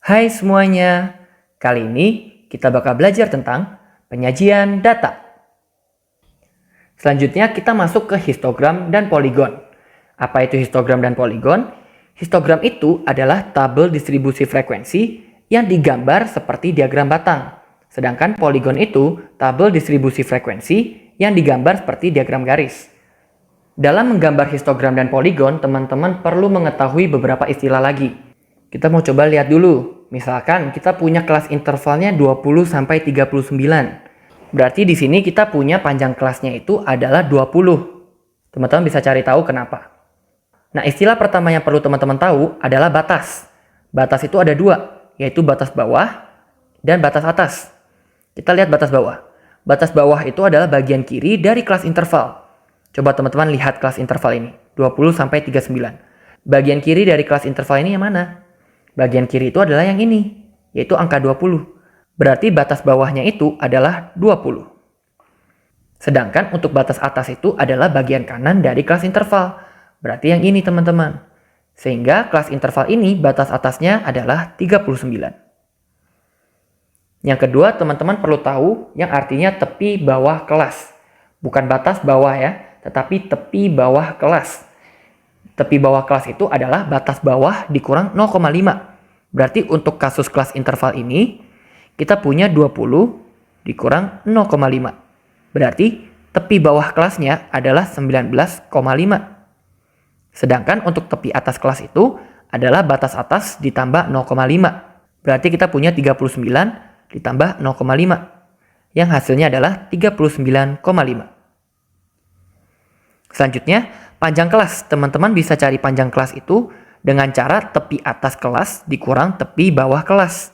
Hai semuanya, kali ini kita bakal belajar tentang penyajian data. Selanjutnya kita masuk ke histogram dan poligon. Apa itu histogram dan poligon? Histogram itu adalah tabel distribusi frekuensi yang digambar seperti diagram batang. Sedangkan poligon itu tabel distribusi frekuensi yang digambar seperti diagram garis. Dalam menggambar histogram dan poligon, teman-teman perlu mengetahui beberapa istilah lagi. Kita mau coba lihat dulu. Misalkan kita punya kelas intervalnya 20 sampai 39. Berarti di sini kita punya panjang kelasnya itu adalah 20. Teman-teman bisa cari tahu kenapa. Nah, istilah pertama yang perlu teman-teman tahu adalah batas. Batas itu ada dua, yaitu batas bawah dan batas atas. Kita lihat batas bawah. Batas bawah itu adalah bagian kiri dari kelas interval. Coba teman-teman lihat kelas interval ini, 20 sampai 39. Bagian kiri dari kelas interval ini yang mana? Bagian kiri itu adalah yang ini, yaitu angka 20. Berarti batas bawahnya itu adalah 20. Sedangkan untuk batas atas itu adalah bagian kanan dari kelas interval. Berarti yang ini teman-teman. Sehingga kelas interval ini batas atasnya adalah 39. Yang kedua, teman-teman perlu tahu yang artinya tepi bawah kelas. Bukan batas bawah ya, tetapi tepi bawah kelas. Tepi bawah kelas itu adalah batas bawah dikurang 0,5. Berarti untuk kasus kelas interval ini, kita punya 20 dikurang 0,5. Berarti tepi bawah kelasnya adalah 19,5. Sedangkan untuk tepi atas kelas itu adalah batas atas ditambah 0,5. Berarti kita punya 39 ditambah 0,5. Yang hasilnya adalah 39,5. Selanjutnya, panjang kelas. Teman-teman bisa cari panjang kelas itu dengan cara tepi atas kelas dikurang tepi bawah kelas.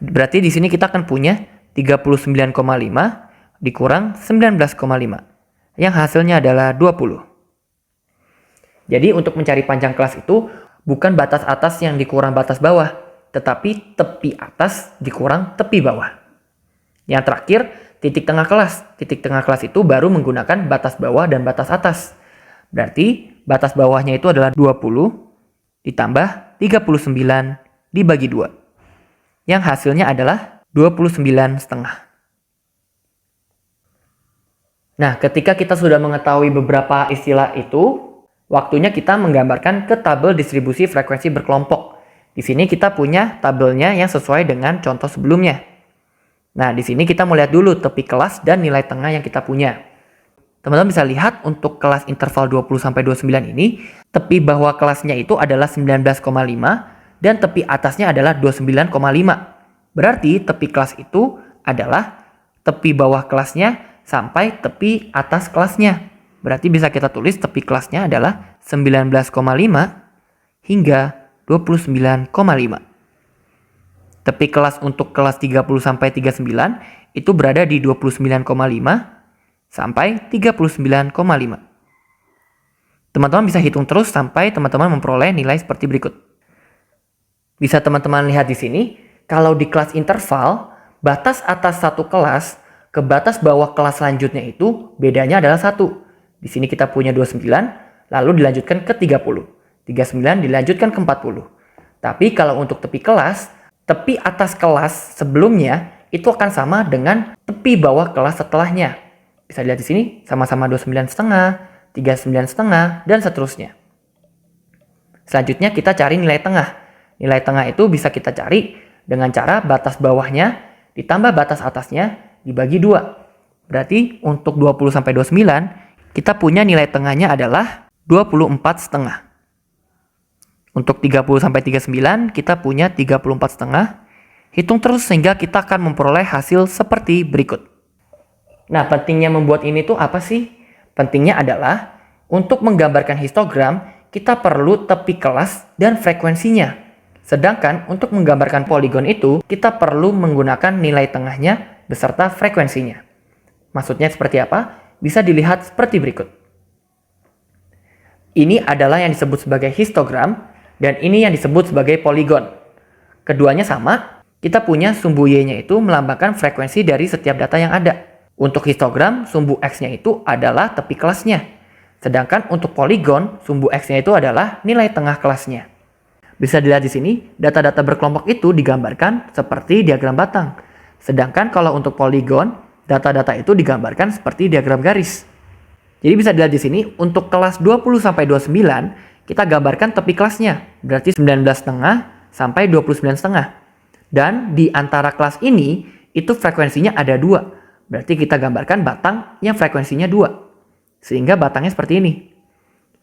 Berarti di sini kita akan punya 39,5 dikurang 19,5. Yang hasilnya adalah 20. Jadi untuk mencari panjang kelas itu bukan batas atas yang dikurang batas bawah, tetapi tepi atas dikurang tepi bawah. Yang terakhir, titik tengah kelas. Titik tengah kelas itu baru menggunakan batas bawah dan batas atas. Berarti batas bawahnya itu adalah 20 ditambah 39 dibagi 2. Yang hasilnya adalah 29,5. Nah, ketika kita sudah mengetahui beberapa istilah itu, waktunya kita menggambarkan ke tabel distribusi frekuensi berkelompok. Di sini kita punya tabelnya yang sesuai dengan contoh sebelumnya. Nah, di sini kita mau lihat dulu tepi kelas dan nilai tengah yang kita punya. Teman-teman bisa lihat untuk kelas interval 20 sampai 29 ini, tepi bawah kelasnya itu adalah 19,5 dan tepi atasnya adalah 29,5. Berarti tepi kelas itu adalah tepi bawah kelasnya sampai tepi atas kelasnya. Berarti bisa kita tulis tepi kelasnya adalah 19,5 hingga 29,5. Tepi kelas untuk kelas 30 sampai 39 itu berada di 29,5 sampai 39,5. Teman-teman bisa hitung terus sampai teman-teman memperoleh nilai seperti berikut. Bisa teman-teman lihat di sini, kalau di kelas interval, batas atas satu kelas ke batas bawah kelas selanjutnya itu bedanya adalah 1. Di sini kita punya 29, lalu dilanjutkan ke 30. 39 dilanjutkan ke 40. Tapi kalau untuk tepi kelas, tepi atas kelas sebelumnya itu akan sama dengan tepi bawah kelas setelahnya. Bisa dilihat di sini sama-sama 29,5, 39,5, dan seterusnya. Selanjutnya kita cari nilai tengah. Nilai tengah itu bisa kita cari dengan cara batas bawahnya ditambah batas atasnya dibagi 2. Berarti untuk 20 sampai 29 kita punya nilai tengahnya adalah 24,5. Untuk 30 sampai 39 kita punya 34,5. Hitung terus sehingga kita akan memperoleh hasil seperti berikut. Nah, pentingnya membuat ini tuh apa sih? Pentingnya adalah untuk menggambarkan histogram, kita perlu tepi kelas dan frekuensinya. Sedangkan untuk menggambarkan poligon itu, kita perlu menggunakan nilai tengahnya beserta frekuensinya. Maksudnya seperti apa? Bisa dilihat seperti berikut. Ini adalah yang disebut sebagai histogram, dan ini yang disebut sebagai poligon. Keduanya sama, kita punya sumbu Y-nya itu melambangkan frekuensi dari setiap data yang ada. Untuk histogram, sumbu X-nya itu adalah tepi kelasnya. Sedangkan untuk poligon, sumbu X-nya itu adalah nilai tengah kelasnya. Bisa dilihat di sini, data-data berkelompok itu digambarkan seperti diagram batang. Sedangkan kalau untuk poligon, data-data itu digambarkan seperti diagram garis. Jadi bisa dilihat di sini, untuk kelas 20-29, kita gambarkan tepi kelasnya, berarti 19,5 sampai 29,5. Dan di antara kelas ini, itu frekuensinya ada 2. Berarti kita gambarkan batang yang frekuensinya 2. Sehingga batangnya seperti ini.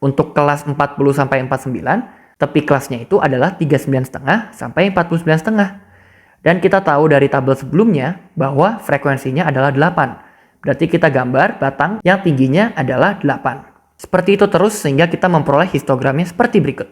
Untuk kelas 40-49, tepi kelasnya itu adalah 39,5 sampai 49,5. Dan kita tahu dari tabel sebelumnya bahwa frekuensinya adalah 8. Berarti kita gambar batang yang tingginya adalah 8. Seperti itu terus sehingga kita memperoleh histogramnya seperti berikut.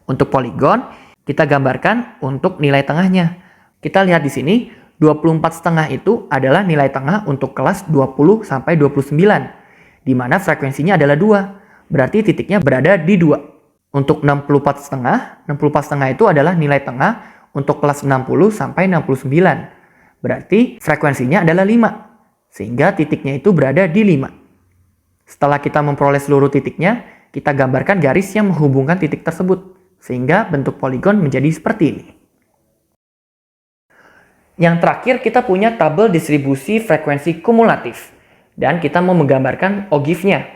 Untuk poligon, kita gambarkan untuk nilai tengahnya. Kita lihat di sini, 24,5 itu adalah nilai tengah untuk kelas 20 sampai 29, di mana frekuensinya adalah 2. Berarti titiknya berada di 2. Untuk 64,5 itu adalah nilai tengah untuk kelas 60 sampai 69. Berarti frekuensinya adalah 5. Sehingga titiknya itu berada di 5. Setelah kita memperoleh seluruh titiknya, kita gambarkan garis yang menghubungkan titik tersebut. Sehingga bentuk poligon menjadi seperti ini. Yang terakhir kita punya tabel distribusi frekuensi kumulatif. Dan kita mau menggambarkan OGIF-nya.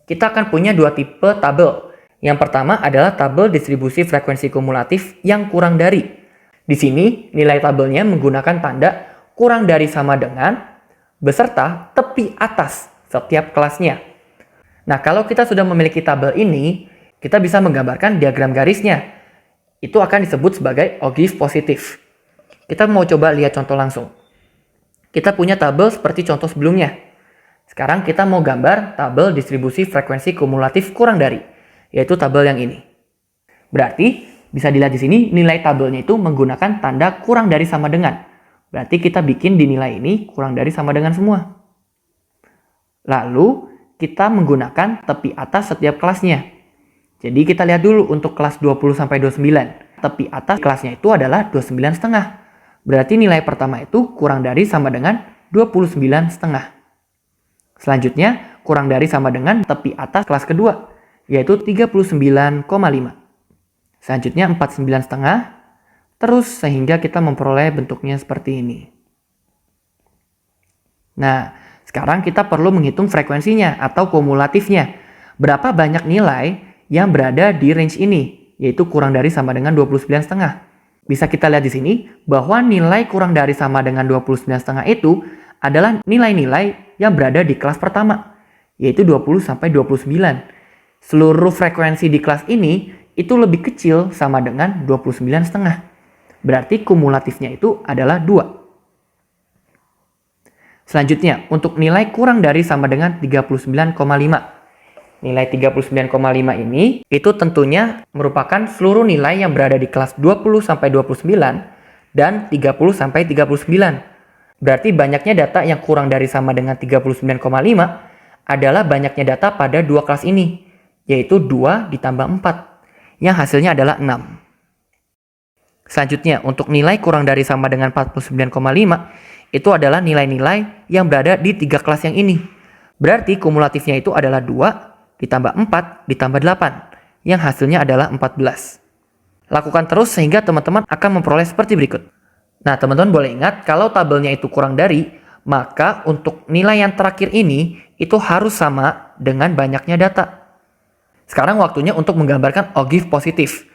Kita akan punya dua tipe tabel. Yang pertama adalah tabel distribusi frekuensi kumulatif yang kurang dari. Di sini nilai tabelnya menggunakan tanda kurang dari sama dengan beserta tepi atas setiap kelasnya. Nah, kalau kita sudah memiliki tabel ini, kita bisa menggambarkan diagram garisnya. Itu akan disebut sebagai OGIF positif. Kita mau coba lihat contoh langsung. Kita punya tabel seperti contoh sebelumnya. Sekarang kita mau gambar tabel distribusi frekuensi kumulatif kurang dari, yaitu tabel yang ini. Berarti, bisa dilihat di sini nilai tabelnya itu menggunakan tanda kurang dari sama dengan. Berarti kita bikin di nilai ini kurang dari sama dengan semua. Lalu, kita menggunakan tepi atas setiap kelasnya. Jadi kita lihat dulu untuk kelas 20-29. Tepi atas kelasnya itu adalah 29,5. Berarti nilai pertama itu kurang dari sama dengan 29,5. Selanjutnya, kurang dari sama dengan tepi atas kelas kedua, yaitu 39,5. Selanjutnya 49,5. Terus sehingga kita memperoleh bentuknya seperti ini. Nah, sekarang kita perlu menghitung frekuensinya atau kumulatifnya. Berapa banyak nilai yang berada di range ini, yaitu kurang dari sama dengan 29,5. Bisa kita lihat di sini bahwa nilai kurang dari sama dengan 29,5 itu adalah nilai-nilai yang berada di kelas pertama, yaitu 20 sampai 29. Seluruh frekuensi di kelas ini itu lebih kecil sama dengan 29,5. Berarti kumulatifnya itu adalah 2. Selanjutnya, untuk nilai kurang dari sama dengan 39,5. Nilai 39,5 ini itu tentunya merupakan seluruh nilai yang berada di kelas 20-29 dan 30-39. Berarti banyaknya data yang kurang dari sama dengan 39,5 adalah banyaknya data pada dua kelas ini, yaitu 2 ditambah 4, yang hasilnya adalah 6. Selanjutnya, untuk nilai kurang dari sama dengan 49,5, itu adalah nilai-nilai yang berada di 3 kelas yang ini. Berarti kumulatifnya itu adalah 2 ditambah 4 ditambah 8, yang hasilnya adalah 14. Lakukan terus sehingga teman-teman akan memperoleh seperti berikut. Nah, teman-teman boleh ingat kalau tabelnya itu kurang dari, maka untuk nilai yang terakhir ini itu harus sama dengan banyaknya data. Sekarang waktunya untuk menggambarkan OGIF positif.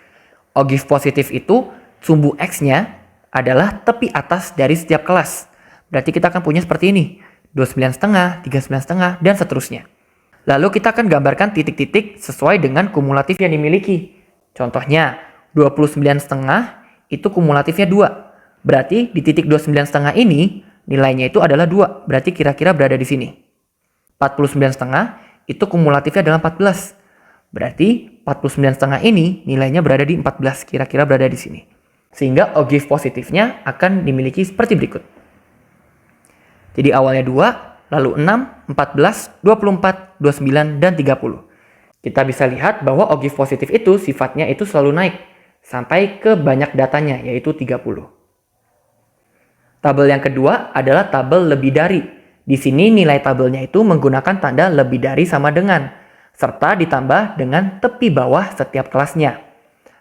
OGIF positif itu sumbu X-nya adalah tepi atas dari setiap kelas. Berarti kita akan punya seperti ini. 29,5, 39,5, dan seterusnya. Lalu kita akan gambarkan titik-titik sesuai dengan kumulatif yang dimiliki. Contohnya, 29,5 itu kumulatifnya 2. Berarti di titik 29,5 ini nilainya itu adalah 2. Berarti kira-kira berada di sini. 49,5 itu kumulatifnya adalah 14. Berarti 49,5 ini nilainya berada di 14. Kira-kira berada di sini. Sehingga OGIF positifnya akan dimiliki seperti berikut. Jadi awalnya 2, lalu 6, 14, 24, 29, dan 30. Kita bisa lihat bahwa OGIF positif itu sifatnya itu selalu naik sampai ke banyak datanya, yaitu 30. Tabel yang kedua adalah tabel lebih dari. Di sini nilai tabelnya itu menggunakan tanda lebih dari sama dengan, serta ditambah dengan tepi bawah setiap kelasnya.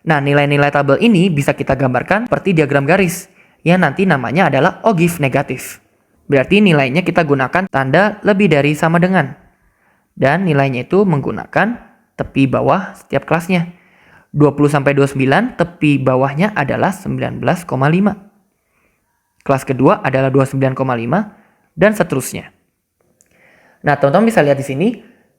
Nah, nilai-nilai tabel ini bisa kita gambarkan seperti diagram garis, yang nanti namanya adalah ogive negatif. Berarti nilainya kita gunakan tanda lebih dari sama dengan. Dan nilainya itu menggunakan tepi bawah setiap kelasnya. 20-29 tepi bawahnya adalah 19,5. Kelas kedua adalah 29,5 dan seterusnya. Nah, teman-teman bisa lihat di sini,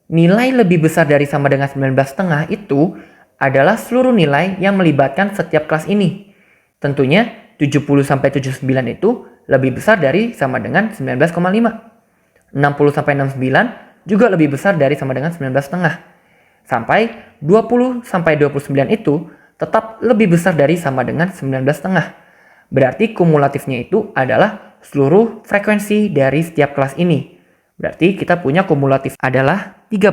nilai lebih besar dari sama dengan 19,5 itu adalah seluruh nilai yang melibatkan setiap kelas ini. Tentunya 70-79 itu lebih besar dari sama dengan 19,5. 60-69 juga lebih besar dari sama dengan 19,5. Sampai 20-29 itu tetap lebih besar dari sama dengan 19,5. Berarti kumulatifnya itu adalah seluruh frekuensi dari setiap kelas ini. Berarti kita punya kumulatif adalah 30.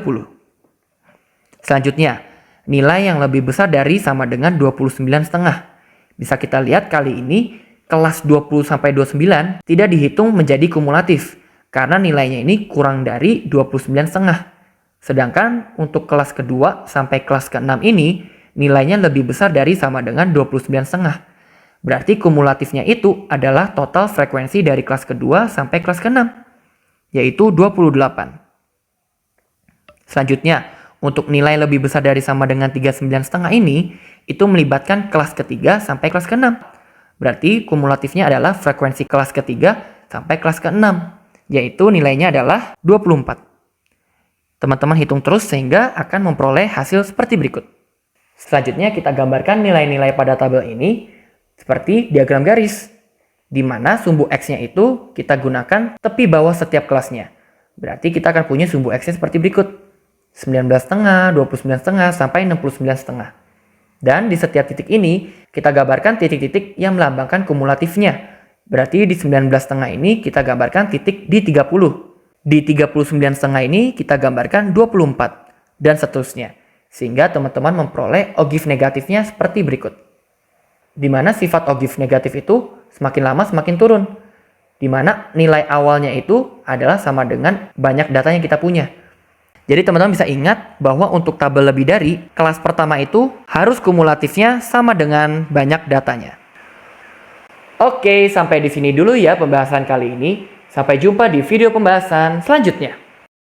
Selanjutnya, nilai yang lebih besar dari sama dengan 29,5. Bisa kita lihat kali ini kelas 20-29 tidak dihitung menjadi kumulatif karena nilainya ini kurang dari 29,5. Sedangkan untuk kelas kedua sampai kelas ke-6 ini nilainya lebih besar dari sama dengan 29,5. Berarti kumulatifnya itu adalah total frekuensi dari kelas kedua sampai kelas ke-6. Yaitu 28. Selanjutnya, untuk nilai lebih besar dari sama dengan 39,5 ini, itu melibatkan kelas ketiga sampai kelas ke-6. Berarti kumulatifnya adalah frekuensi kelas ketiga sampai kelas ke-6, yaitu nilainya adalah 24. Teman-teman hitung terus sehingga akan memperoleh hasil seperti berikut. Selanjutnya kita gambarkan nilai-nilai pada tabel ini seperti diagram garis, di mana sumbu X-nya itu kita gunakan tepi bawah setiap kelasnya. Berarti kita akan punya sumbu X-nya seperti berikut. 19,5, 29,5, sampai 69,5. Dan di setiap titik ini, kita gambarkan titik-titik yang melambangkan kumulatifnya. Berarti di 19,5 ini kita gambarkan titik di 30. Di 39,5 ini kita gambarkan 24. Dan seterusnya. Sehingga teman-teman memperoleh ogive negatifnya seperti berikut. Di mana sifat ogive negatif itu semakin lama semakin turun. Di mana nilai awalnya itu adalah sama dengan banyak data yang kita punya. Jadi teman-teman bisa ingat bahwa untuk tabel lebih dari, kelas pertama itu harus kumulatifnya sama dengan banyak datanya. Oke, sampai di sini dulu ya pembahasan kali ini. Sampai jumpa di video pembahasan selanjutnya.